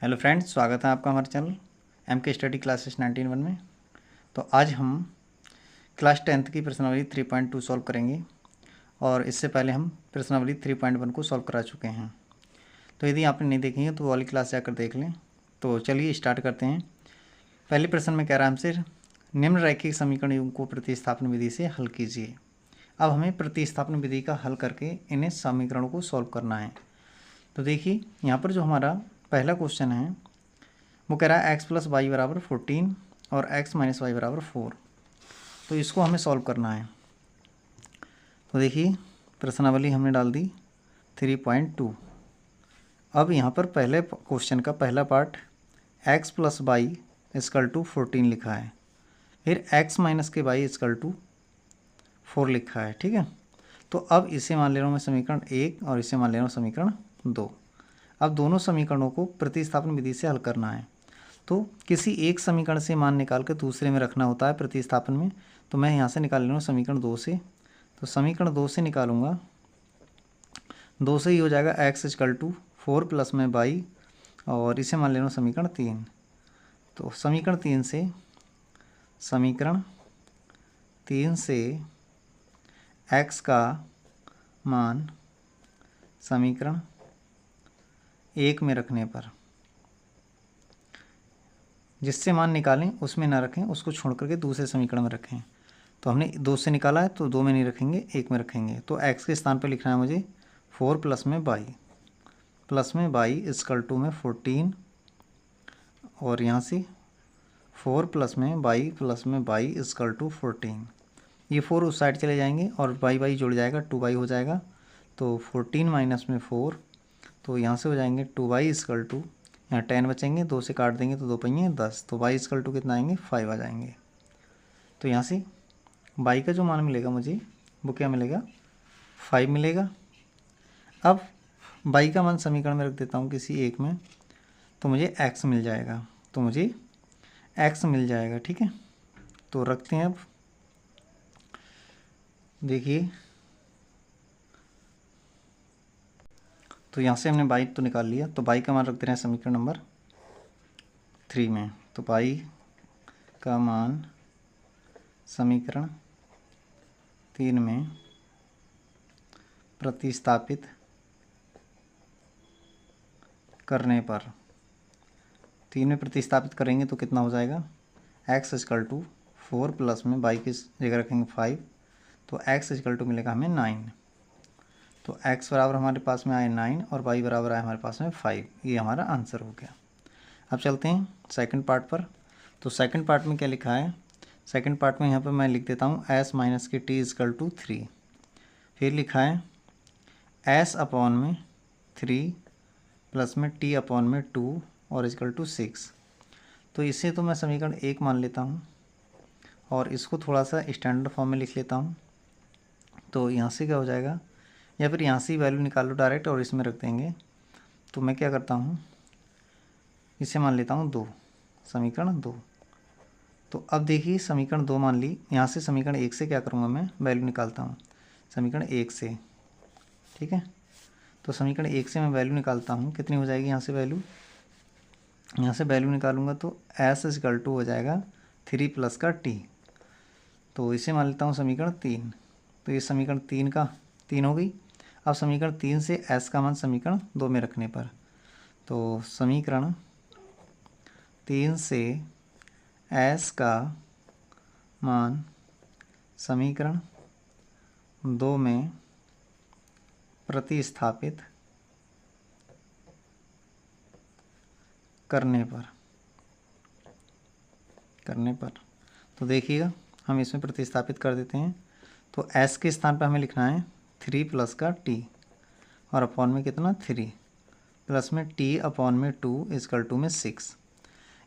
Hello friends, स्वागत है आपका हमारे चैनल एम के स्टडी क्लासेस 19 में। तो आज हम क्लास 10th की प्रश्नावली 3.2 सॉल्व करेंगे और इससे पहले हम प्रश्नावली 3.1 को सॉल्व करा चुके हैं। तो यदि आपने नहीं देखी है तो वो वाली क्लास जाकर देख लें। तो चलिए स्टार्ट करते हैं। पहले प्रश्न में कह रहा है हमसे निम्न रैखिक समीकरण को प्रतिस्थापन विधि से हल कीजिए। अब हमें प्रतिस्थापन विधि का हल करके इन्हें समीकरणों को सॉल्व करना है। तो देखिए यहाँ पर जो हमारा पहला क्वेश्चन है वो कह रहा है x + y = 14 और x - y = 4। तो इसको हमें सॉल्व करना है। तो देखिए प्रश्नावली हमने डाल दी 3.2। अब यहाँ पर पहले क्वेश्चन का पहला पार्ट x + y = 14 लिखा है, फिर x - y = 4 लिखा है। ठीक है, तो अब इसे मान ले रहा हूँ मैं समीकरण 1 और इसे मान ले रहा हूँ समीकरण 2। अब दोनों समीकरणों को प्रतिस्थापन विधि से हल करना है। तो किसी एक समीकरण से मान निकाल कर दूसरे में रखना होता है प्रतिस्थापन में। तो मैं यहाँ से निकाल ले रहा हूँ समीकरण 2 से। तो समीकरण 2 से निकालूंगा, 2 से ही हो जाएगा x = 4 + में y और इसे मान ले रहा हूँ समीकरण 3। तो समीकरण 3 से x का मान समीकरण 1 में रखने पर, जिससे मान निकालें उसमें ना रखें, उसको छोड़ करके दूसरे समीकरण में रखें। तो हमने 2 से निकाला है तो 2 में नहीं रखेंगे, 1 में रखेंगे। तो x के स्थान पर लिखना है मुझे 4 + में y = में 14 और यहाँ से 4 + में y = 14। ये 4 उस साइड चले जाएंगे और y जुड़ जाएगा, 2y हो जाएगा। तो 14 - में 4, तो यहाँ से हो जाएंगे 2y = यहाँ 10 बचेंगे, 2 से काट देंगे तो 2 पहिए 10। तो y = कितना आएंगे 5 आ जाएंगे। तो यहाँ से y का जो मान मिलेगा मुझे वो क्या मिलेगा 5 मिलेगा। अब y का मान समीकरण में रख देता हूँ किसी एक में, तो मुझे x मिल जाएगा। ठीक है, तो रखते हैं। अब देखिए, तो यहाँ से हमने y तो निकाल लिया, तो y का मान रख दे रहे हैं समीकरण नंबर 3 में। तो y का मान समीकरण 3 में प्रतिस्थापित करने पर, 3 में प्रतिस्थापित करेंगे तो कितना हो जाएगा x = 4 + में y की जगह रखेंगे 5, तो x = मिलेगा हमें 9। तो x बराबर हमारे पास में आए 9 और y बराबर आए हमारे पास में 5। ये हमारा आंसर हो गया। अब चलते हैं सेकंड पार्ट पर। तो सेकंड पार्ट में क्या लिखा है, सेकंड पार्ट में यहाँ पर मैं लिख देता हूँ s - t = 3। फिर लिखा है s/में 3 + में t/में 2 और = 6। तो इसे तो मैं समीकरण 1 मान लेता हूँ और इसको थोड़ा सा स्टैंडर्ड फॉर्म में लिख लेता हूँ। तो यहाँ से क्या हो जाएगा, या फिर यहाँ से ही वैल्यू निकाल लो डायरेक्ट और इसमें रख देंगे। तो मैं क्या करता हूँ, इसे मान लेता हूँ 2, समीकरण 2। तो अब देखिए समीकरण 2 मान ली, यहाँ से समीकरण 1 से क्या करूँगा, मैं वैल्यू निकालता हूँ समीकरण 1 से। ठीक है, तो समीकरण 1 से मैं वैल्यू निकालता हूँ, कितनी हो जाएगी यहाँ से वैल्यू, यहाँ से वैल्यू निकालूंगा तो s = हो जाएगा 3 + का t। तो इसे मान लेता हूँ समीकरण 3। तो ये समीकरण 3 का 3 हो गई। अब समीकरण 3 से s का मान समीकरण 2 में रखने पर, तो समीकरण 3 से s का मान समीकरण 2 में प्रतिस्थापित करने पर तो देखिएगा हम इसमें प्रतिस्थापित कर देते हैं। तो s के स्थान पर हमें लिखना है 3 + का t और अपॉन में कितना 3 प्लस में t/में 2 = में 6।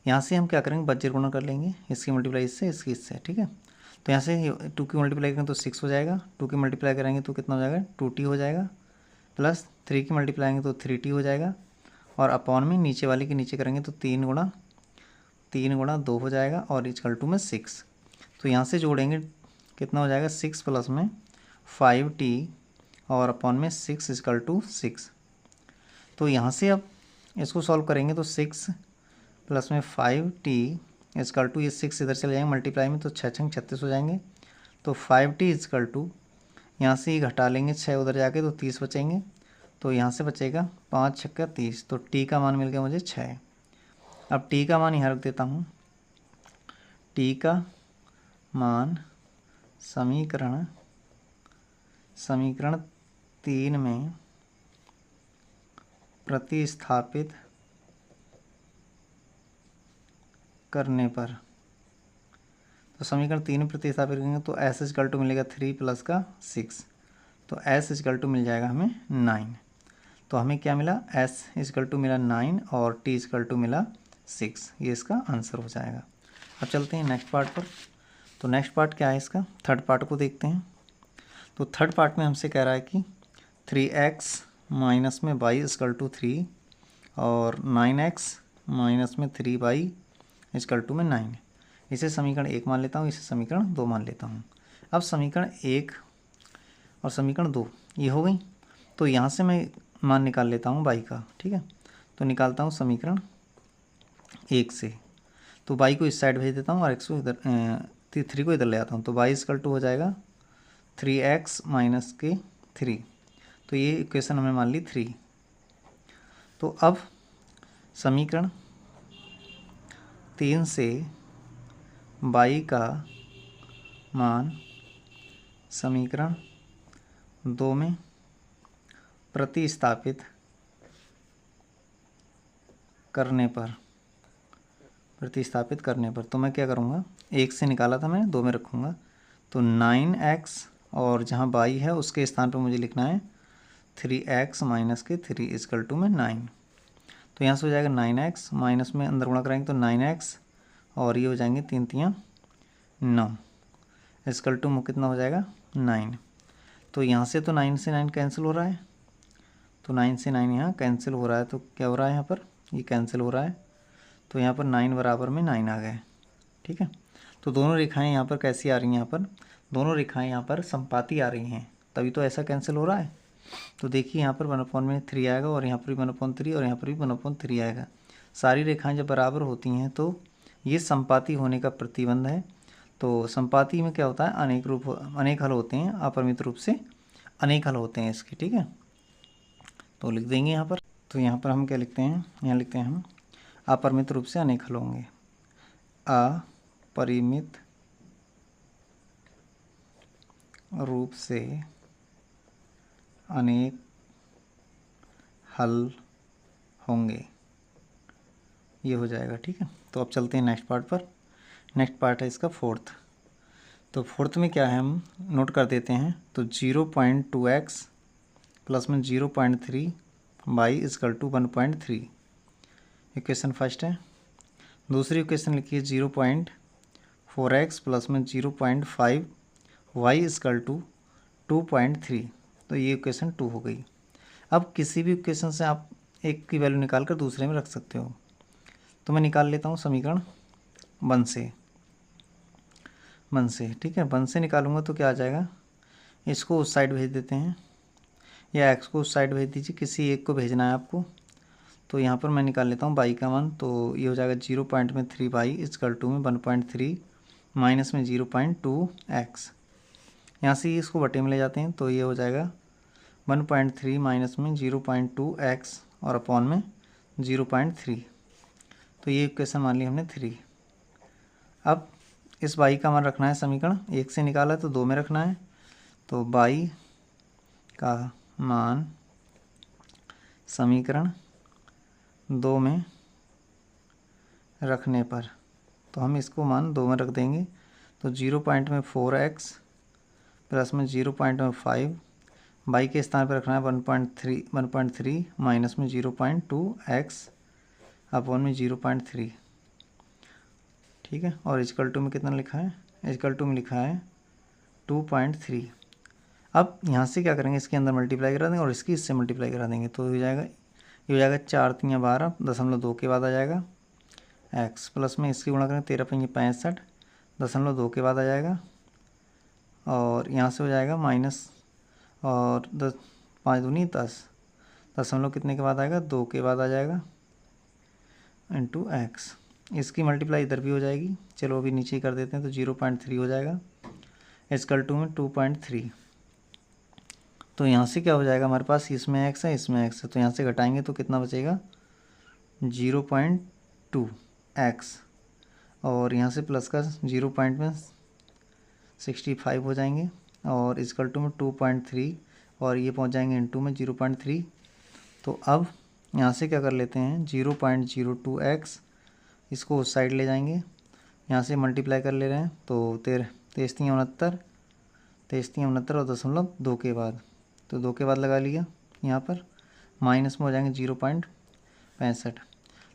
यहाँ से हम क्या करेंगे, बज्र गुणा कर लेंगे, इसकी मल्टीप्लाई इससे, इसकी इससे। ठीक है, तो यहाँ से 2 की मल्टीप्लाई करेंगे तो 6 हो जाएगा, 2 की मल्टीप्लाई करेंगे तो कितना हो जाएगा 2t हो जाएगा, प्लस 3 की मल्टीप्लाई करेंगे तो 3t हो जाएगा और अपॉन में नीचे वाले के नीचे करेंगे तो 3 गुणा 2 हो जाएगा और = में 6। तो यहाँ से जोड़ेंगे कितना हो जाएगा 6 + में 5t और अपॉन में 6 = 6। तो यहाँ से अब इसको सॉल्व करेंगे तो 6 प्लस में 5t इजकल टू, ये 6 इधर चले जाएंगे मल्टीप्लाई में, तो 6 छंग 36 हो जाएंगे। तो 5t इजकल टू, यहाँ से ही घटा लेंगे 6 उधर जाके तो 30 बचेंगे। तो यहाँ से बचेगा 5 छक्का 30, तो t का मान मिल गया मुझे 6। अब t का मान यहाँ रख देता हूँ। t का मान समीकरण 3 में प्रतिस्थापित करने पर, तो समीकरण 3 में प्रतिस्थापित करेंगे तो s इजकल टू मिलेगा 3 प्लस का 6, तो s इजकल टू मिल जाएगा हमें 9। तो हमें क्या मिला, s इजकल टू मिला 9 और t इजकल टू मिला 6, ये इसका आंसर हो जाएगा। अब चलते हैं नेक्स्ट पार्ट पर। तो नेक्स्ट पार्ट क्या है इसका, थर्ड पार्ट को देखते हैं। तो थर्ड पार्ट में हमसे कह रहा है कि 3x माइनस में y इजकल टू 3 और 9x माइनस में 3y इजकल टू में 9। इसे समीकरण 1 मान लेता हूँ, इसे समीकरण 2 मान लेता हूँ। अब समीकरण 1 और समीकरण 2 ये हो गई, तो यहाँ से मैं मान निकाल लेता हूँ y का, ठीक है। तो निकालता हूँ समीकरण 1 से, तो y को इस साइड भेज देता हूँ और x को इधर 3 को इधर ले आता हूँ, तो y इजकल टू हो जाएगा 3x माइनस के 3। तो ये इक्वेशन हमने मान ली 3। तो अब समीकरण 3 से y का मान समीकरण 2 में प्रतिस्थापित करने पर, तो मैं क्या करूँगा, 1 से निकाला था मैंने, 2 में रखूँगा। तो 9x और जहाँ y है उसके स्थान पर मुझे लिखना है 3x माइनस के 3 इजकल टू में 9। तो यहाँ से हो जाएगा 9x, माइनस में अंदर गुणा कराएंगे तो 9x और ये हो जाएंगे 3 3 9 इजकल टू में कितना हो जाएगा 9। तो यहाँ से तो 9 से 9 कैंसिल हो रहा है, तो 9 से 9 यहाँ कैंसिल हो रहा है, तो क्या हो रहा है यहाँ पर, ये कैंसिल हो रहा है। तो यहाँ पर 9 बराबर में 9 आ गए, ठीक है। तो दोनों रेखाएं यहाँ पर कैसी आ रही हैं, यहाँ पर दोनों रेखाएं यहाँ पर संपाती आ रही हैं, तभी तो ऐसा कैंसिल हो रहा है। तो देखिए यहाँ पर 1/3 आएगा और यहाँ पर भी 1/3 और यहाँ पर भी 1/3 आएगा। सारी रेखाएं जब बराबर होती हैं तो ये संपाती होने का प्रतिबंध है। तो संपाती में क्या होता है, अनेक हल होते हैं, अपरिमित रूप से अनेक हल होते हैं इसके, ठीक है। तो लिख देंगे यहाँ पर। तो यहाँ पर हम क्या लिखते हैं, यहाँ लिखते हैं हम अपरिमित रूप से अनेक हल होंगे, अपरिमित रूप से अनेक हल होंगे, ये हो जाएगा, ठीक है। तो अब चलते हैं नेक्स्ट पार्ट पर। नेक्स्ट पार्ट है इसका फोर्थ। तो फोर्थ में क्या है हम नोट कर देते हैं। तो 0.2x प्लस में 0.3 y is equal to 1.3 equation first है। दूसरी इक्वेशन लिखिए 0.4x प्लस में 0.5 y इजकल टू 2.3, तो ये इक्वेशन 2 हो गई। अब किसी भी इक्वेशन से आप एक की वैल्यू निकाल कर दूसरे में रख सकते हो। तो मैं निकाल लेता हूँ समीकरण 1 से, ठीक है। 1 से निकालूंगा तो क्या आ जाएगा, इसको उस साइड भेज देते हैं या x को उस साइड भेज दीजिए, किसी एक को भेजना है आपको। तो यहाँ पर मैं निकाल लेता हूँ y का मान, तो ये हो जाएगा 0.3 y इजकल टू में 1.3 माइनस में 0.2x। यहाँ से इसको बटे में ले जाते हैं तो ये हो जाएगा 1.3 माइनस में 0.2x और अपॉन में 0.3। तो ये इक्वेशन मान ली हमने 3। अब इस y का मान रखना है, समीकरण 1 से निकाला है तो 2 में रखना है। तो y का मान समीकरण 2 में रखने पर, तो हम इसको मान 2 में रख देंगे। तो 0.4x प्लस में 0.5 y के स्थान पर रखना है 1.3 माइनस में 0.2x अपॉन में 0.3, ठीक है। और इजकल टू में कितना लिखा है, इजकल टू में लिखा है 2.3। अब यहाँ से क्या करेंगे, इसके अंदर मल्टीप्लाई करा देंगे और इसकी इससे मल्टीप्लाई करा देंगे, तो हो जाएगा, ये हो जाएगा 4 3 12 दशमलव 2 के बाद आ जाएगा x प्लस में इसकी गुणा करेंगे 13 5 65 दशमलव 2 के बाद आ जाएगा, और यहाँ से हो जाएगा माइनस और 5 दूनी 10 दशमलव कितने के बाद आएगा, 2 के बाद आ जाएगा, इंटू एक्स, इसकी मल्टीप्लाई इधर भी हो जाएगी, चलो अभी नीचे ही कर देते हैं, तो 0.3 हो जाएगा इक्वल टू में 2.3। तो यहाँ से क्या हो जाएगा हमारे पास, इसमें एक्स है इसमें एक्स है, तो यहाँ से घटाएंगे तो कितना बचेगा 0.2 एक्स, और यहाँ से प्लस का 0.65 हो जाएंगे, और इक्वल टू में 2.3, और ये पहुँच जाएंगे इनटू में 0.3। तो अब यहाँ से क्या कर लेते हैं 0.02 एक्स, इसको उस साइड ले जाएंगे, यहाँ से मल्टीप्लाई कर ले रहे हैं, तो 13 और 0.2 के बाद, तो 2 के बाद लगा लिया, यहाँ पर माइनस में हो जाएंगे 0.65,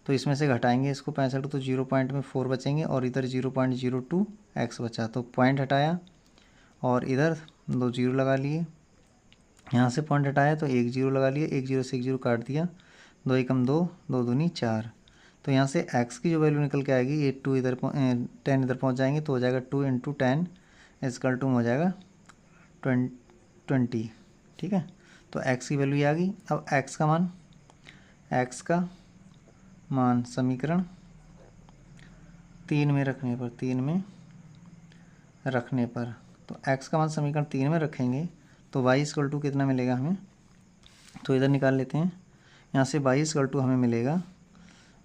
तो इसमें से घटाएंगे इसको 65, तो 0.4 बचेंगे, और इधर 0.02 एक्स बचा, तो पॉइंट हटाया और इधर 2 जीरो लगा लिए, यहाँ से पॉइंट हटाया तो 1 जीरो लगा लिए, 1 जीरो से 1 जीरो काट दिया, 2 एकम 2, 2 दूनी 4। तो यहाँ से x की जो वैल्यू निकल के आएगी, ये 2 इधर 10 इधर पहुँच जाएंगे, तो हो जाएगा 2 इंटू 10 इक्वल टू हो जाएगा 20। ठीक है, तो x की वैल्यू ये आ गई। अब x का मान समीकरण 3 में रखने पर, तो x का मान समीकरण 3 में रखेंगे तो y इक्वल टू कितना मिलेगा हमें, तो इधर निकाल लेते हैं, यहाँ से y इक्वल टू हमें मिलेगा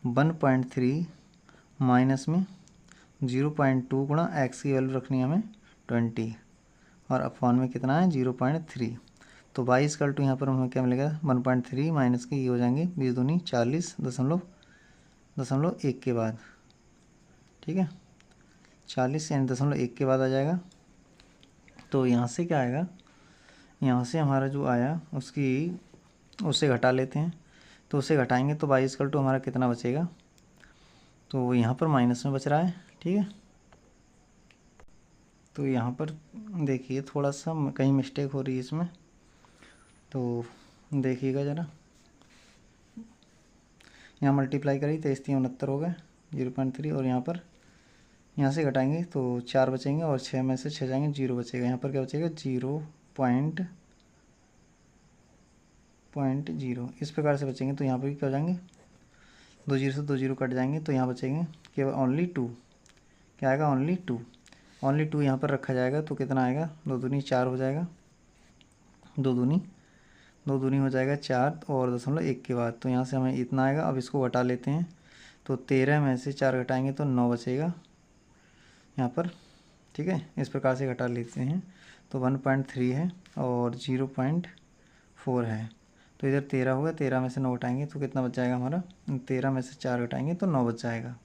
1.3 माइनस में 0.2 गुणा x की वैल्यू रखनी है हमें 20, और अपॉन में कितना है 0.3, तो y इक्वल टू यहाँ पर हमें क्या मिलेगा 1.3 माइनस के ये हो जाएंगे 20 दूनी 40.1 के बाद, ठीक है 40 यानी 0.1 के बाद आ जाएगा। तो यहाँ से क्या आएगा, यहाँ से हमारा जो आया उससे घटा लेते हैं, तो उसे घटाएंगे तो y इक्वल टू हमारा कितना बचेगा, तो यहाँ पर माइनस में बच रहा है। ठीक है, तो यहाँ पर देखिए थोड़ा सा कहीं मिस्टेक हो रही है इसमें, तो देखिएगा ज़रा, यहाँ मल्टीप्लाई करी 23 हो गए 0.3, और यहाँ से घटाएंगे तो 4 बचेंगे, और 6 में से 6 जाएंगे 0 बचेगा, यहाँ पर क्या बचेगा 0.0, इस प्रकार से बचेंगे। तो यहाँ पर भी क्या हो जाएंगे 2 जीरो से 2 जीरो कट जाएंगे, तो यहाँ बचेंगे केवल ओनली 2, क्या आएगा ओनली 2 यहाँ पर रखा जाएगा, तो कितना आएगा 2 दूनी 4 हो जाएगा, 2 दूनी हो जाएगा 4, और 0.1 के बाद, तो यहाँ से हमें इतना आएगा। अब इसको घटा लेते हैं, तो 13 में से 4 घटाएंगे तो 9 बचेगा यहाँ पर। ठीक है, इस प्रकार से घटा लेते हैं, तो 1.3 है और 0.4 है, तो इधर 13 होगा, 13 में से 9 घटाएंगे तो कितना बच जाएगा हमारा, 13 में से 4 घटाएंगे तो 9 बच जाएगा।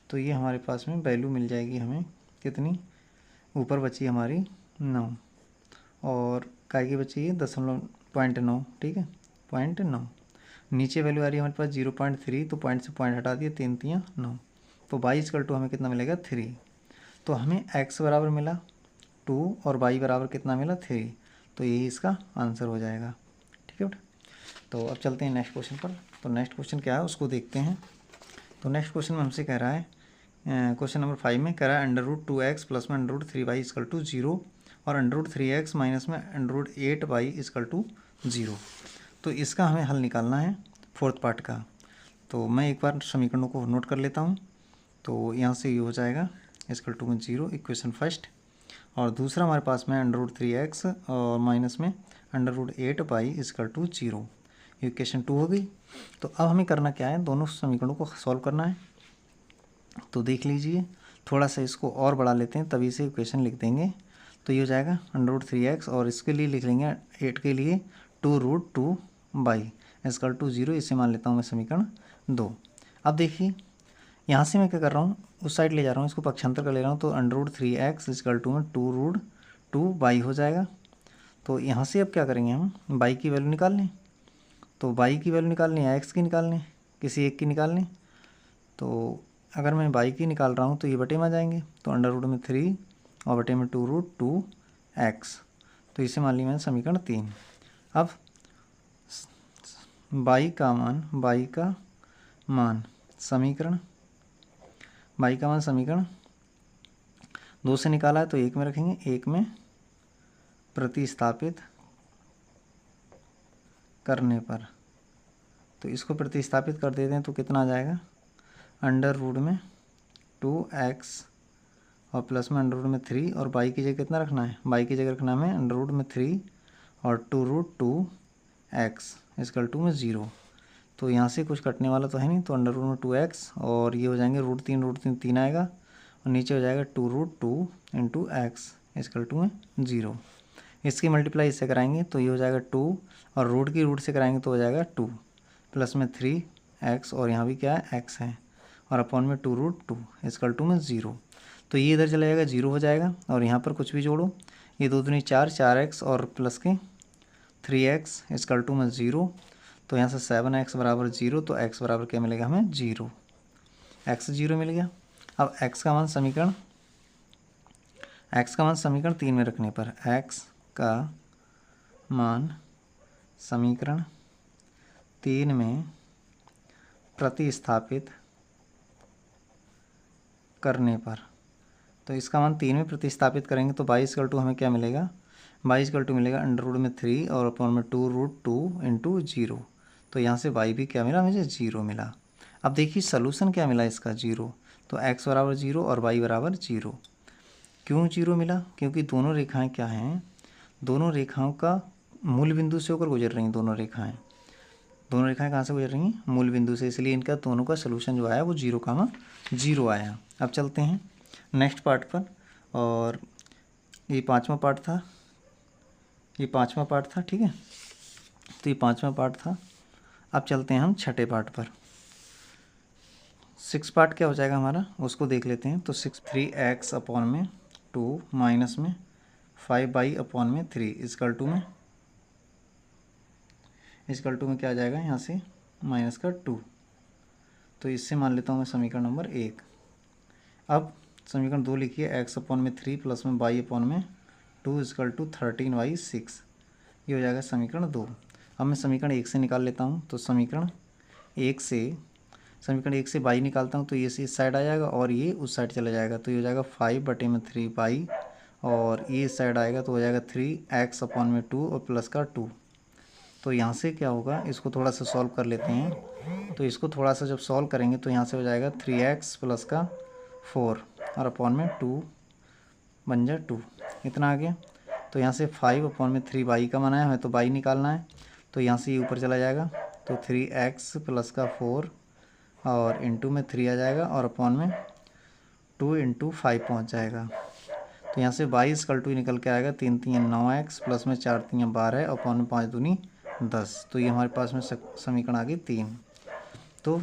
तो ये हमारे पास में वैल्यू मिल जाएगी हमें कितनी, ऊपर बची हमारी 9, और काय की बची है 0.9, ठीक है 0.9, नीचे वैल्यू आ रही है हमारे पास 0.3, तो पॉइंट से पॉइंट हटा दिए, 3 3 9, तो y इक्वल टू हमें कितना मिलेगा 3। तो हमें x बराबर मिला 2 और y बराबर कितना मिला 3, तो यही इसका आंसर हो जाएगा। ठीक है बेटा, तो अब चलते हैं नेक्स्ट क्वेश्चन पर। तो नेक्स्ट क्वेश्चन क्या है उसको देखते हैं। तो नेक्स्ट क्वेश्चन में हमसे कह रहा है, क्वेश्चन नंबर 5 में कह रहा है √2x प्लस में √3y इक्वल टू 0, और √3x माइनस में √8y इक्वल टू 0। तो इसका हमें हल निकालना है फोर्थ पार्ट का। तो मैं एक बार समीकरणों को नोट कर लेता हूँ। तो यहाँ से ये हो जाएगा इक्वल टू 0, इक्वेशन फर्स्ट, और दूसरा हमारे पास में √3x और माइनस में √8y इक्वल टू 0, इक्वेशन 2 हो गई। तो अब हमें करना क्या है, दोनों समीकरणों को सॉल्व करना है। तो देख लीजिए, थोड़ा सा इसको और बढ़ा लेते हैं, तभी से इक्वेशन लिख देंगे। तो ये हो जाएगा √3x, और इसके लिए लिख लेंगे 8 के लिए 2√2y इक्वल टू 0, इसे मान लेता हूँ मैं समीकरण 2। अब देखिए यहाँ से मैं क्या कर रहा हूँ, उस साइड ले जा रहा हूँ, इसको पक्षांतर कर ले रहा हूँ, तो √3x इक्वल टू में 2√2y हो जाएगा। तो यहाँ से अब क्या करेंगे, हम y की वैल्यू निकाल लें। तो y की वैल्यू निकालनी है, x की निकालनी है, किसी एक की निकालनी। तो अगर मैं y की निकाल रहा हूँ तो ये बटे में आ जाएंगे, तो अंडर रूट में 3 और बटे में 2√2x, तो इसे मान ली मैंने समीकरण 3। अब y का मान समीकरण 2 से निकाला है, तो 1 में रखेंगे, 1 में प्रतिस्थापित करने पर, तो इसको प्रतिस्थापित कर देते हैं तो कितना आ जाएगा अंडर रूट में 2x और प्लस में अंडर रूट में 3 और बाई की जगह कितना रखना है, बाई की जगह रखना है हमें अंडर रूट में 3 और 2√2x इसकल टू में 0। तो यहाँ से कुछ कटने वाला तो है नहीं, तो अंडर रूट में 2x और ये हो जाएंगे √3 3 आएगा और नीचे हो जाएगा 2√2 इंटू एक्स इसकल टू में 0। इसकी मल्टीप्लाई इससे कराएंगे तो ये हो जाएगा 2 और रूट की रूट से कराएंगे तो हो जाएगा 2 प्लस में 3x और यहाँ भी क्या है x है और अपॉन में 2√2 इसकल टू में 0। तो ये इधर चला जाएगा 0 हो जाएगा और यहाँ पर कुछ भी जोड़ो, ये 2 दूनी 4x और प्लस के 3x इसकल टू में 0। तो यहाँ से 7x बराबर 0, तो x बराबर क्या मिलेगा हमें 0, x 0 मिल गया। अब x का मान समीकरण 3 में रखने पर x का मान समीकरण 3 में प्रतिस्थापित करने पर, तो इसका मान 3 में प्रतिस्थापित करेंगे तो 22 हमें क्या मिलेगा, 22 मिलेगा अंडर रूट में 3 और अपॉन में 2√2 इंटू 0। तो यहाँ से y भी क्या मिला, मुझे 0 मिला। अब देखिए सलूशन क्या मिला इसका 0, तो x बराबर 0 और y बराबर 0। क्यों 0 मिला, क्योंकि दोनों रेखाएं क्या हैं, दोनों रेखाओं का मूल बिंदु से होकर गुजर रही हैं। दोनों रेखाएं कहाँ से गुजर रही हैं, मूल बिंदु से, इसलिए इनका दोनों का सलूशन जो आया वो 0, आया। अब चलते हैं नेक्स्ट पार्ट पर, और ये पाँचवा पार्ट था, ठीक है, तो ये 5वां पार्ट था। अब चलते हैं हम छठे पार्ट पर। 6 पार्ट क्या हो जाएगा हमारा, उसको देख लेते हैं। तो 3x अपॉन में 2 माइनस में 5y अपॉन में 3 इसकल टू में क्या आ जाएगा, यहाँ से माइनस का 2। तो इससे मान लेता हूँ मैं समीकरण नंबर 1। अब समीकरण 2 लिखिए, x अपॉन में 3 प्लस में y अपॉन में 2 इसकल टू 13y6, ये हो जाएगा समीकरण 2। अब मैं समीकरण 1 से निकाल लेता हूँ। तो समीकरण 1 से y निकालता हूँ तो ये इस साइड आ जाएगा और ये उस साइड चला जाएगा, तो ये हो जाएगा 5/3y और ये इस साइड आएगा तो हो जाएगा 3x अपॉन में 2 और प्लस का 2। तो यहाँ से क्या होगा, इसको थोड़ा सा सॉल्व कर लेते हैं। तो इसको थोड़ा सा जब सॉल्व करेंगे तो यहाँ से हो जाएगा 3x प्लस का 4 और अपॉन में 2 बन जाए 2, इतना आ गया। तो यहाँ से 5/3y का मान आया, हमें तो y निकालना है, तो यहाँ से ये ऊपर चला जाएगा तो 3x प्लस का 4 और इंटू में 3 आ जाएगा और अपॉन में 2 इंटू 5 पहुँच जाएगा। तो यहाँ से 22 निकल के आएगा, 3 3 9x प्लस में 4 3 12 और अपॉन में 5 दूनी 10। तो ये हमारे पास में समीकरण आ गई 3। तो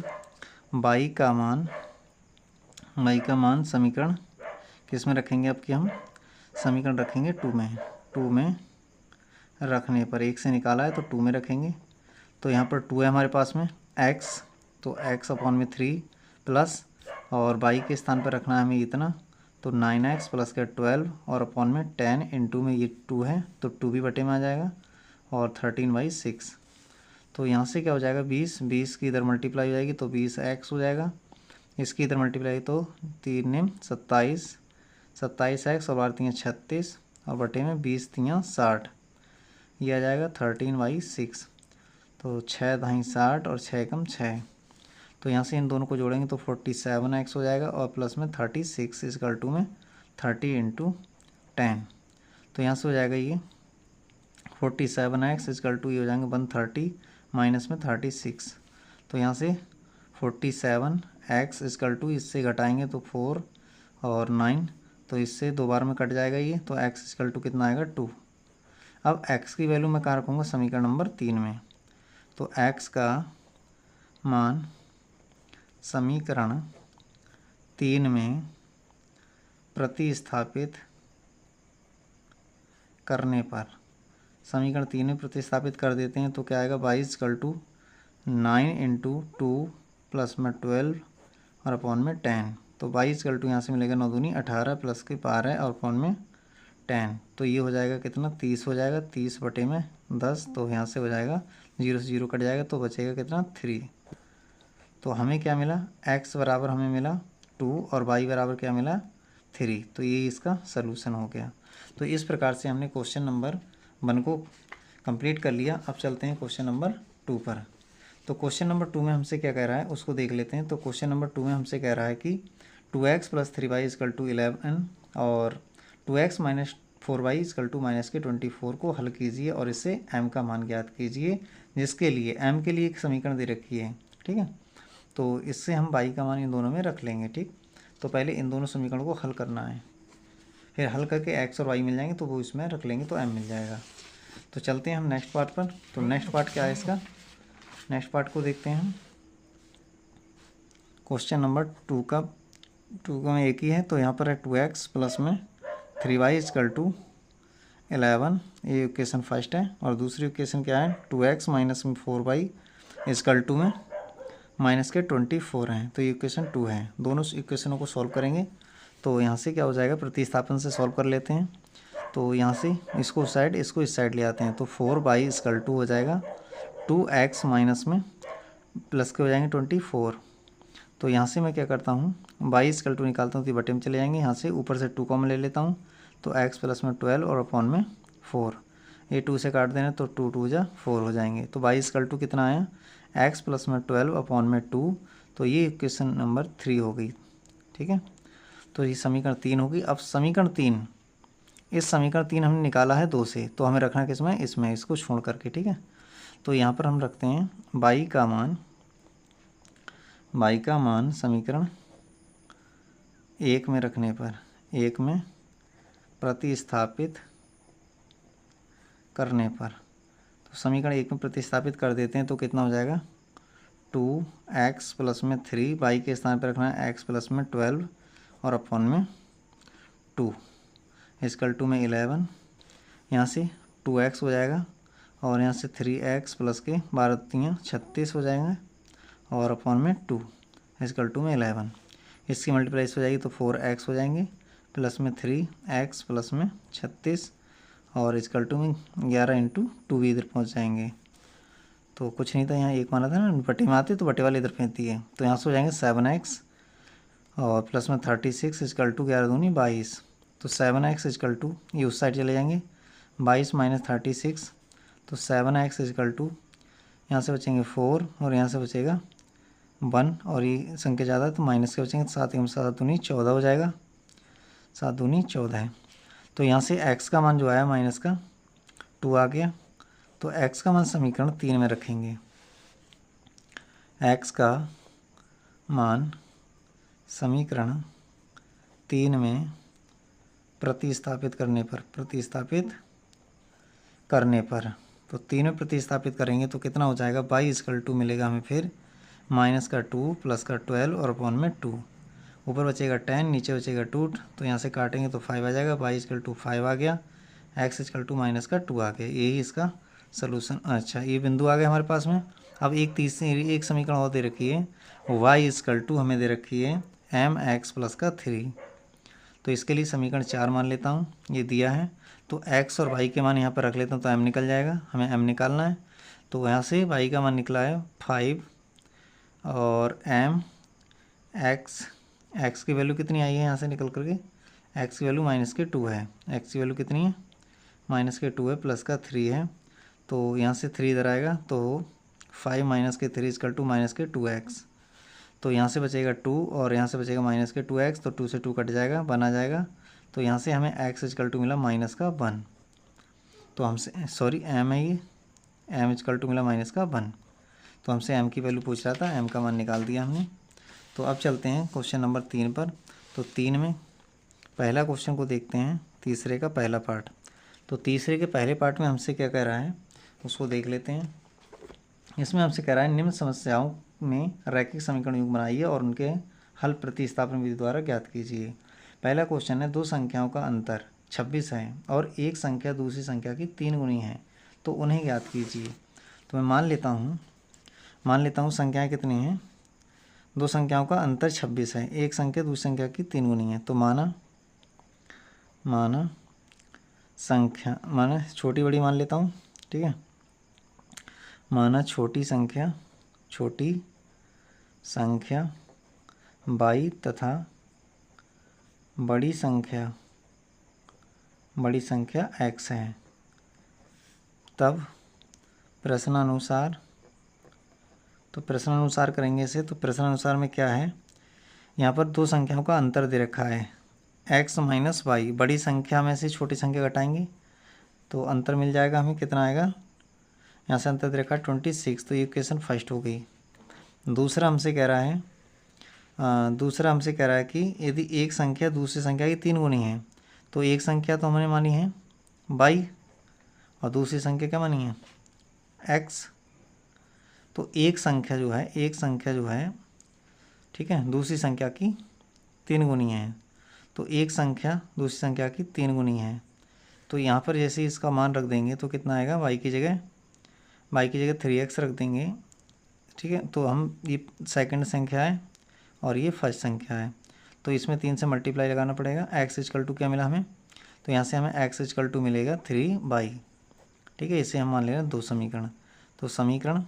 y का मान समीकरण किस में रखेंगे, अब कि हम समीकरण रखेंगे 2 में रखने पर, 1 से निकाला है तो 2 में रखेंगे। तो यहाँ पर 2 है हमारे पास में x, तो x अपॉन में 3 प्लस और y के स्थान पर रखना है हमें इतना, तो 9x प्लस का 12 और अपॉन में 10 इंटू में ये 2 है तो 2 भी बटे में आ जाएगा और 13/6। तो यहाँ से क्या हो जाएगा 20 की इधर मल्टीप्लाई हो जाएगी तो 20x हो जाएगा, इसकी इधर मल्टीप्लाई तो 3 ने 27x और 12 3 36 और बटे में 20 3 60, ये आ जाएगा 13/6। तो 6 दाहीं 60 और 6 कम 6, तो यहाँ से इन दोनों को जोड़ेंगे तो 47x हो जाएगा और प्लस में 36 इसकल टू में 30 इंटू 10। तो यहाँ से हो जाएगा ये 47x इसकल टू ये हो जाएंगे 130 माइनस में 36। तो यहाँ से 47x इसकल टू इससे घटाएंगे तो 4 और 9, तो इससे 2 बार में कट जाएगा ये, तो x इसकल टू कितना आएगा 2। अब x की वैल्यू मैं कहाँ रखूँगा, समीकरण नंबर 3 में। तो x का मान समीकरण 3 में प्रतिस्थापित करने पर, समीकरण 3 में प्रतिस्थापित कर देते हैं तो क्या आएगा, 22 इक्वल टू 9 इंटू 2 प्लस में 12 और अपॉन में 10। तो 22 इक्वल टू यहाँ से मिलेगा 9 दूनी 18 प्लस के 12 और अपॉन में 10। तो ये हो जाएगा कितना, 30 हो जाएगा, 30 बटे में 10। तो यहाँ से हो जाएगा 0 से 0 कट जाएगा तो बचेगा कितना 3। तो हमें क्या मिला, x बराबर हमें मिला 2 और y बराबर क्या मिला 3। तो ये इसका सलूशन हो गया। तो इस प्रकार से हमने क्वेश्चन नंबर 1 को कंप्लीट कर लिया। अब चलते हैं क्वेश्चन नंबर 2 पर। तो क्वेश्चन नंबर 2 में हमसे क्या कह रहा है उसको देख लेते हैं। तो क्वेश्चन नंबर 2 में हमसे कह रहा है कि 2x + 3y = 11 और 2x - 4y = -24 को हल कीजिए और इससे m का मान ज्ञात कीजिए, जिसके लिए m के लिए एक समीकरण दे रखी है। ठीक है, तो इससे हम y का मान इन दोनों में रख लेंगे। ठीक, तो पहले इन दोनों समीकरणों को हल करना है, फिर हल करके x और y मिल जाएंगे तो वो इसमें रख लेंगे तो m मिल जाएगा। तो चलते हैं हम नेक्स्ट पार्ट पर। तो नेक्स्ट पार्ट क्या है इसका, नेक्स्ट पार्ट को देखते हैं हम। क्वेश्चन नंबर 2 का में एक ही है, तो यहाँ पर है 2x + 3y = 11, ये इक्वेशन फर्स्ट है। और दूसरी इक्वेशन क्या है, 2x - 4y = -24 है, तो ये इक्वेशन 2 है। दोनों इक्वेशनों को सॉल्व करेंगे तो यहाँ से क्या हो जाएगा, प्रतिस्थापन से सॉल्व कर लेते हैं। तो यहाँ से इसको उस साइड, इसको इस साइड ले आते हैं, तो 4y = हो जाएगा 2x माइनस में प्लस के हो जाएंगे 24। तो यहाँ से मैं क्या करता हूँ, y = निकालता हूँ तो बटे में चले जाएंगे, यहाँ से ऊपर से 2 कॉमन ले लेता हूँ, तो x + में 12 और अपॉन में 4, ये 2 से काट देना तो 2 2 जा 4 हो जाएंगे। तो y = कितना आया, x + में 12 अपॉन में 2, तो ये इक्वेशन नंबर 3 हो गई। ठीक है, तो ये समीकरण 3 होगी। अब समीकरण 3, इस समीकरण 3 हमने निकाला है 2 से, तो हमें रखना किसमें, इसमें, इसको छोड़ करके। ठीक है, तो यहाँ पर हम रखते हैं y का मान समीकरण 1 में रखने पर, 1 में प्रतिस्थापित करने पर, तो समीकरण 1 में प्रतिस्थापित कर देते हैं तो कितना हो जाएगा, 2x + में 3, y के स्थान पर रखना है x + में 12 और अपॉन में 2 = में 11, यहाँ से 2x हो जाएगा और यहाँ से 3x प्लस के 12 3 36 हो जाएंगे और अपॉन में 2 = में 11। इसकी मल्टीप्लाई हो जाएगी तो 4x हो जाएंगे प्लस में 3x प्लस में 36 और = में 11 × 2 भी इधर पहुँच जाएंगे। तो कुछ नहीं था, यहाँ एक माना था ना, बटे में आते तो बटे वाले इधर फेंकती है, तो यहाँ से हो जाएंगे 7x और प्लस में 36 = 11 दूनी 22, तो 7x = ये उस साइड चले जाएंगे 22 - 36, तो 7x = यहाँ से बचेंगे 4 और यहाँ से बचेगा 1 और ये संख्या ज़्यादा है तो माइनस के बचेंगे, 7 दूनी 14 हो जाएगा, 7 दूनी 14 है। तो यहाँ से x का मान जो आया माइनस का 2 आ गया, तो x का मान समीकरण 3 में रखेंगे। x का मान समीकरण 3 में प्रतिस्थापित करने पर, तो 3 में प्रतिस्थापित करेंगे तो कितना हो जाएगा, y = मिलेगा हमें फिर -2 प्लस का 12 और अपॉन में 2, ऊपर बचेगा 10 नीचे बचेगा 2, तो यहाँ से काटेंगे तो 5 आ जाएगा, y = 5 आ गया, x = -2 आ गया, यही इसका सलूशन। अच्छा, ये बिंदु आ गया हमारे पास में। अब एक तीसरी एक समीकरण और दे रखी है, y = हमें दे रखी है mx + का 3, तो इसके लिए समीकरण 4 मान लेता हूँ, ये दिया है। तो x और y के मान यहाँ पर रख लेता हूँ तो m निकल जाएगा, हमें m निकालना है। तो यहाँ से y का मान निकला है 5 और m x की वैल्यू कितनी आई है यहाँ से निकल करके, x की वैल्यू -2 है, x की वैल्यू कितनी है -2 है, प्लस का 3 है, तो यहाँ से 3 इधर आएगा तो 5 - 3 = -2x, तो यहाँ से बचेगा 2 और यहाँ से बचेगा -2x, तो 2 से 2 कट जाएगा, 1 आ जाएगा, तो यहाँ से हमें x = मिला -1, तो हमसे m है ये, m = मिला -1, तो हमसे m की वैल्यू पूछ रहा था, m का मान निकाल दिया हमने। तो अब चलते हैं क्वेश्चन नंबर 3 पर। तो 3 में पहला क्वेश्चन को देखते हैं, तीसरे का पहला पार्ट। तो तीसरे के पहले पार्ट में हमसे क्या कह रहा है उसको देख लेते हैं। इसमें हमसे कह रहा है निम्न समस्याओं में रैखिक समीकरण युग्म बनाइए और उनके हल प्रतिस्थापन विधि द्वारा ज्ञात कीजिए। पहला क्वेश्चन है, दो संख्याओं का अंतर 26 है और एक संख्या दूसरी संख्या की 3 गुनी है, तो उन्हें ज्ञात कीजिए। तो मैं मान लेता हूँ संख्याएं कितनी हैं, दो संख्याओं का अंतर 26 है, एक संख्या दूसरी संख्या की 3 गुनी है, तो माना छोटी बड़ी मान लेता हूँ। ठीक है, माना छोटी संख्या y तथा बड़ी संख्या x है, तब प्रश्नानुसार तो प्रश्नानुसार करेंगे इसे। तो प्रश्नानुसार में क्या है, यहाँ पर दो संख्याओं का अंतर दे रखा है, x माइनस वाई। बड़ी संख्या में से छोटी संख्या घटाएंगे तो अंतर मिल जाएगा हमें, कितना आएगा, यहाँ से अंतर दे रखा है 26। तो ये इक्वेशन फर्स्ट हो गई। दूसरा हमसे कह रहा है कि यदि एक संख्या दूसरी संख्या की 3 गुनी है, तो एक संख्या तो हमने मानी है बाई और दूसरी संख्या क्या मानी है x। तो एक संख्या जो है ठीक है, दूसरी संख्या की 3 गुनी है, तो एक संख्या दूसरी संख्या की 3 गुनी है। तो यहाँ पर जैसे इसका मान रख देंगे तो कितना आएगा, y की जगह 3x रख देंगे, ठीक है। तो हम ये सेकंड संख्या है और ये फर्स्ट संख्या है, तो इसमें 3 से मल्टीप्लाई लगाना पड़ेगा। x इक्वल टू क्या मिला हमें, तो यहाँ से हमें x इक्वल टू मिलेगा 3y, ठीक है। इसे हम मान ले रहे हैं 2 समीकरण। तो समीकरण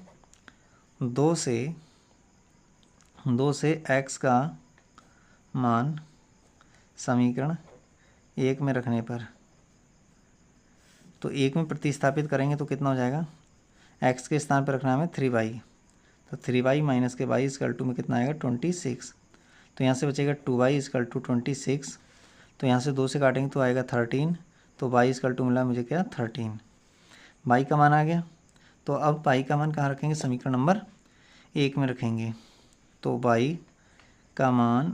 2 से x का मान समीकरण 1 में रखने पर, तो 1 में प्रतिस्थापित करेंगे तो कितना हो जाएगा, x के स्थान पर रखना है हमें 3y, तो 3y माइनस के y इक्वल टू में कितना आएगा 26। तो यहाँ से बचेगा 2y इक्वल टू 26, तो यहाँ से 2 से काटेंगे तो आएगा 13, तो y इक्वल टू मिला मुझे क्या 13। y का मान आ गया। तो अब y का मान कहाँ रखेंगे, समीकरण नंबर 1 में रखेंगे। तो y का मान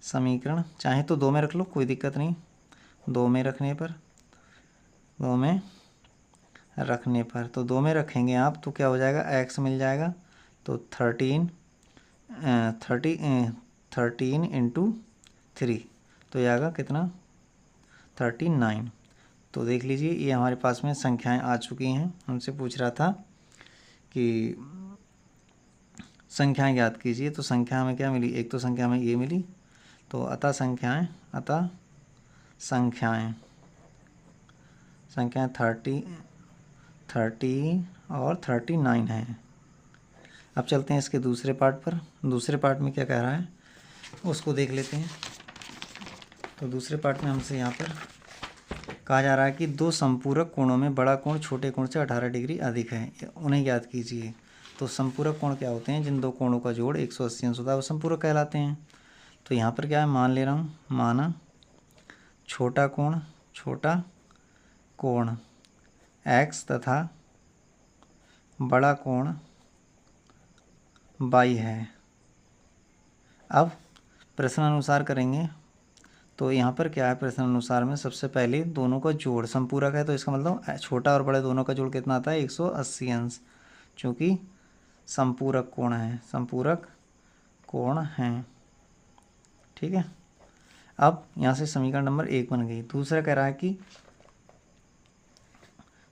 समीकरण चाहे तो 2 में रख लो, कोई दिक्कत नहीं, 2 में रखने पर तो 2 में रखेंगे आप तो क्या हो जाएगा, x मिल जाएगा। तो 13 इंटू 3 तो ये आएगा कितना 39। तो देख लीजिए ये हमारे पास में संख्याएं आ चुकी हैं। हमसे पूछ रहा था कि संख्याएं ज्ञात कीजिए, तो संख्या हमें क्या मिली, एक तो संख्या हमें ये मिली, तो अतः संख्याएं 30 और 39 हैं। अब चलते हैं इसके दूसरे पार्ट पर। दूसरे पार्ट में क्या कह रहा है उसको देख लेते हैं। तो दूसरे पार्ट में हमसे यहाँ पर कहा जा रहा है कि दो संपूरक कोणों में बड़ा कोण छोटे कोण से 18 डिग्री अधिक है, उन्हें ज्ञात कीजिए। तो संपूरक कोण क्या होते हैं, जिन दो कोणों का जोड़ 180 अंश होता है वो संपूरक कहलाते हैं। तो यहाँ पर क्या है, मान ले रहा हूँ, माना छोटा कोण x तथा बड़ा कोण y है। अब प्रश्नानुसार करेंगे तो यहाँ पर क्या है, प्रश्नानुसार में सबसे पहले दोनों का जोड़ संपूरक है, तो इसका मतलब छोटा और बड़े दोनों का जोड़ कितना आता है 180 अंश, चूँकि संपूरक कोण हैं, ठीक है। अब यहाँ से समीकरण नंबर 1 बन गई। दूसरा कह रहा है कि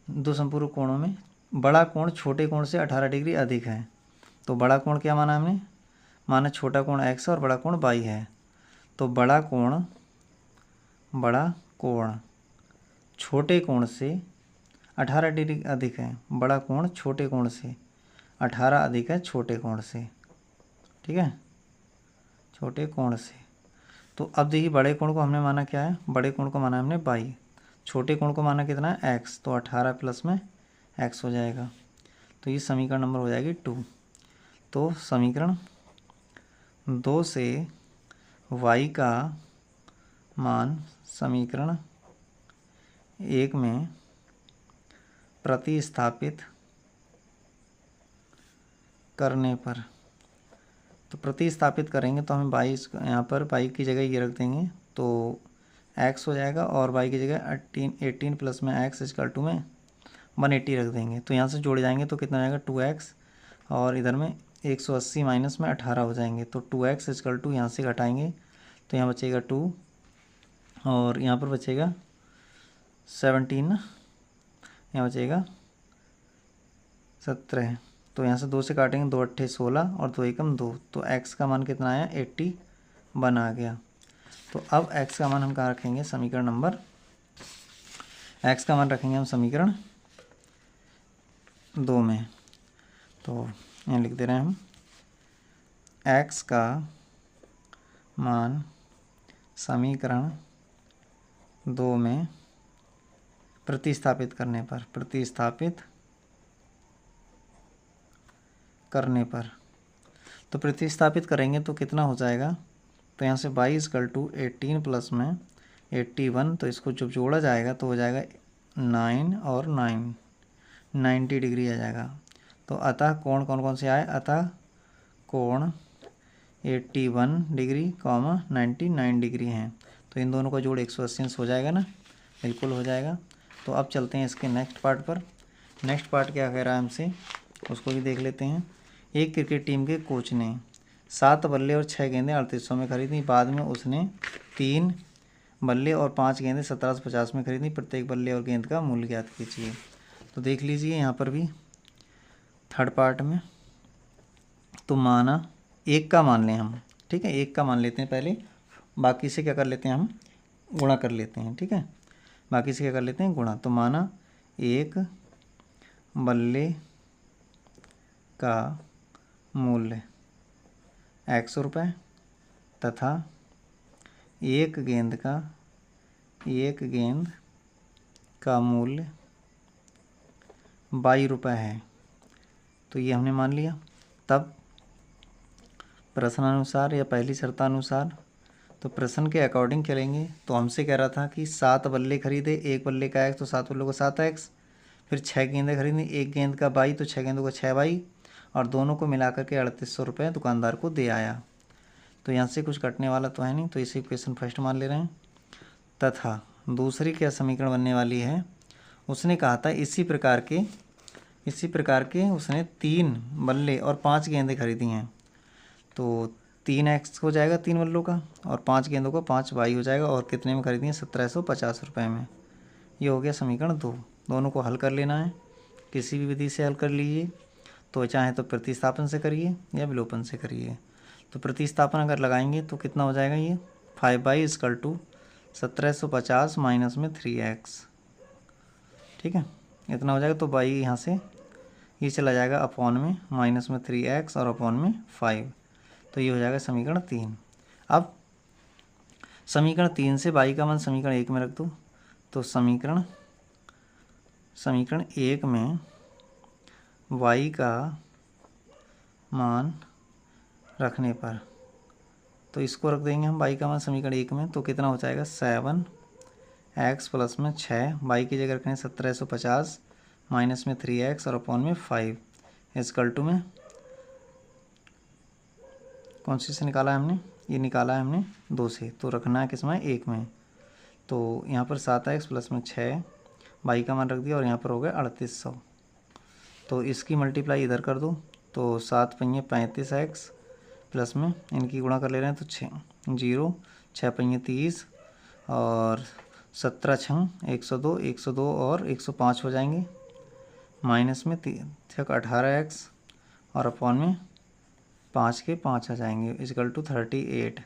दो संपूरक कोणों में बड़ा कोण छोटे कोण से 18 डिग्री अधिक है। तो बड़ा कोण क्या माना हमने, माना छोटा कोण x और बड़ा कोण y है। तो बड़ा कोण छोटे कोण से 18 डिग्री अधिक है, बड़ा कोण छोटे कोण से 18 अधिक है छोटे कोण से, ठीक है, छोटे कोण से। तो अब देखिए बड़े कोण को हमने माना क्या है, बड़े कोण को माना हमने y, छोटे कोण को माना कितना है x, तो 18 प्लस में x हो जाएगा। तो ये समीकरण नंबर हो जाएगी 2। तो समीकरण 2 से y का मान समीकरण 1 में प्रतिस्थापित करने पर, तो प्रतिस्थापित करेंगे तो हमें 22 यहाँ पर y की जगह ये रख देंगे तो x हो जाएगा, और y की जगह 18 प्लस में x इक्वल टू में 180 रख देंगे। तो यहाँ से जोड़ जाएंगे तो कितना आएगा 2x, और इधर में 180 माइनस में 18 हो जाएंगे। तो 2x इक्वल टू यहाँ से घटाएंगे तो यहाँ बचेगा 2, और यहाँ पर बचेगा 17 ना, यहाँ बचेगा 17। तो यहाँ से 2 से काटेंगे, 2 अट्ठे 16 और 2 एकम 2, तो x का मान कितना आया 81 आ गया। तो अब x का मान हम कहाँ रखेंगे, समीकरण नंबर, x का मान रखेंगे हम समीकरण 2 में। तो यहाँ लिख दे रहे हैं हम x का मान समीकरण 2 में प्रतिस्थापित करने पर, प्रतिस्थापित करने पर। तो प्रतिस्थापित करेंगे तो कितना हो जाएगा, तो यहाँ से y इजकल टू 18 प्लस में 81, तो इसको जब जोड़ा जाएगा तो हो जाएगा 9 और 9, 90 डिग्री आ जाएगा। तो अतः कोण कौन कौन से आए, अतः कोण 81 डिग्री कॉमा 99 डिग्री हैं। तो इन दोनों का जोड़ 180 हो जाएगा ना, बिल्कुल हो जाएगा। तो अब चलते हैं इसके नेक्स्ट पार्ट पर। नेक्स्ट पार्ट क्या कह रहा है हमसे, उसको भी देख लेते हैं। एक क्रिकेट टीम के कोच ने 7 बल्ले और 6 गेंदें 3800 में खरीदी। बाद में उसने 3 बल्ले और 5 गेंदें 1750 में खरीदी। प्रत्येक बल्ले और गेंद का मूल्य ज्ञात कीजिए। तो देख लीजिए यहाँ पर भी थर्ड पार्ट में, तो माना एक का मान लें हम, ठीक है, एक का मान लेते हैं पहले, बाकी से क्या कर लेते हैं हम, गुणा कर लेते हैं, ठीक है, बाकी से क्या कर लेते हैं, गुणा। तो माना एक बल्ले का मूल्य 100 रुपये तथा एक गेंद का मूल्य 22 रुपये है। तो ये हमने मान लिया। तब प्रश्नानुसार या पहली शर्तानुसार, तो प्रश्न के अकॉर्डिंग चलेंगे। तो हमसे कह रहा था कि 7 बल्ले खरीदे, एक बल्ले का x तो 7 बल्लों का 7x, फिर 6 गेंदें खरीदी, एक गेंद का 22 तो 6 गेंदों का 6y, और दोनों को मिलाकर के 3800 रुपये दुकानदार को दे आया। तो यहाँ से कुछ कटने वाला तो है नहीं, तो इसे इक्वेशन फर्स्ट मान ले रहे हैं। तथा दूसरी क्या समीकरण बनने वाली है, उसने कहा था इसी प्रकार के उसने 3 बल्ले और 5 गेंदें खरीदी हैं। तो 3x हो जाएगा 3 बल्लों का, और 5 गेंदों का 5y हो जाएगा, और कितने में खरीदी है, 1750 रुपये में। ये हो गया समीकरण 2। दोनों को हल कर लेना है, किसी भी विधि से हल कर लीजिए। तो चाहे तो प्रतिस्थापन से करिए या विलोपन से करिए। तो प्रतिस्थापन अगर लगाएंगे तो कितना हो जाएगा, ये 5y इजकल टू 1750 माइनस में 3x, ठीक है, इतना हो जाएगा। तो y यहाँ से ये चला जाएगा अपॉन में, माइनस में 3x और अपॉन में 5। तो ये हो जाएगा समीकरण 3। अब समीकरण 3 से y का मान समीकरण 1 में रख दो। तो समीकरण 1 में y का मान रखने पर, तो इसको रख देंगे हम y का मान समीकरण 1 में। तो कितना हो जाएगा, 7x प्लस में 6, y की जगह रखें 1750 माइनस में 3x और अपॉन में 5 इजकल टू में कौन सी से निकाला है हमने, ये निकाला है हमने 2 से, तो रखना है किस में, 1 में। तो यहाँ पर 7x प्लस में 6 y का मान रख दिया, और यहाँ पर हो गया 3800। तो इसकी मल्टीप्लाई इधर कर दो। तो 7 पंजे 35x प्लस में इनकी गुणा कर ले रहे हैं, तो 0 6 पंजे 30 और 17 छंग 102, 102 और 105 हो जाएंगे, माइनस में 18x और अपॉन में 5 के 5 आ जाएंगे इजकल टू 38।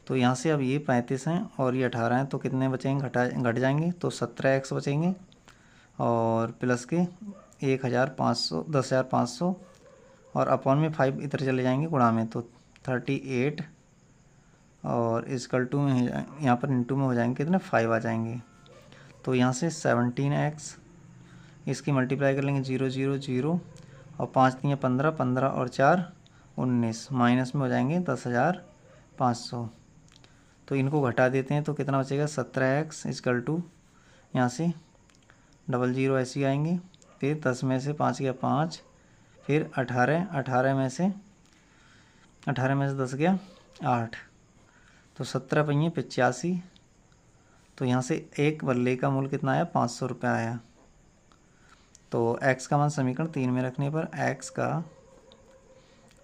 तो यहाँ से अब ये 35 हैं और ये 18 हैं, तो कितने बचेंगे, घट जाएंगे। तो 17x बचेंगे और प्लस के 10,500 और अपॉन में 5 इधर चले जाएंगे गुणा में, तो 38 और इजकल टू में यहाँ पर इंटू में हो जाएंगे कितने, 5 आ जाएंगे। तो यहाँ से 17x, इसकी मल्टीप्लाई कर लेंगे 0 0 0 और 5 3 15, 15 और 4 19, माइनस में हो जाएंगे 10,500। तो इनको घटा देते हैं तो कितना बचेगा, 17x इजकल टू यहाँ से 00 ऐसे ही आएंगे, फिर 10 में से 5 गया 5, फिर 18 में से 10 गया 8, तो 17 पंजे 85। तो यहाँ से एक बल्ले का मूल्य कितना आया, 500 रुपये आया। तो x का मान समीकरण 3 में रखने पर, x का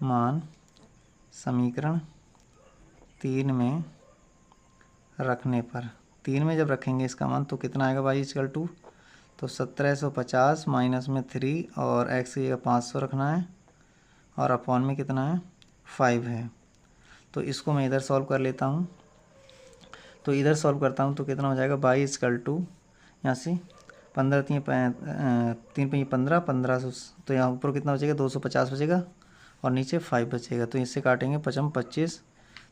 मान समीकरण 3 में रखने पर, 3 में जब रखेंगे इसका मान तो कितना आएगा, y इक्वल टू, तो 1750 माइनस में 3 और x की जगह 500 रखना है, और अपॉन में कितना है, 5 है। तो इसको मैं इधर सॉल्व कर लेता हूँ। तो इधर सॉल्व करता हूँ तो कितना हो जाएगा, y इक्वल टू यहाँ से 15 3 15 1500, तो यहाँ ऊपर कितना बचेगा, 250 बचेगा और नीचे 5 बचेगा। तो इससे काटेंगे 55 25,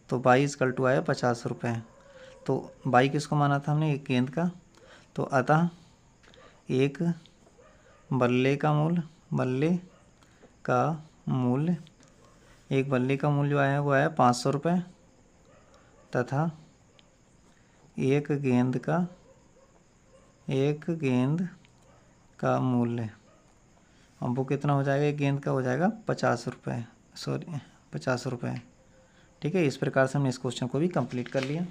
तो y इक्वल टू आया 50 रुपये। तो y किसको माना था हमने, एक गेंद का। तो अतः एक बल्ले का मूल्य, एक बल्ली का मूल्य आया वो आया 500 रुपये तथा एक गेंद का मूल्य, अब वो कितना हो जाएगा, एक गेंद का हो जाएगा 50 रुपये, 50 रुपये। ठीक है, इस प्रकार से हमने इस क्वेश्चन को भी कंप्लीट कर लिया।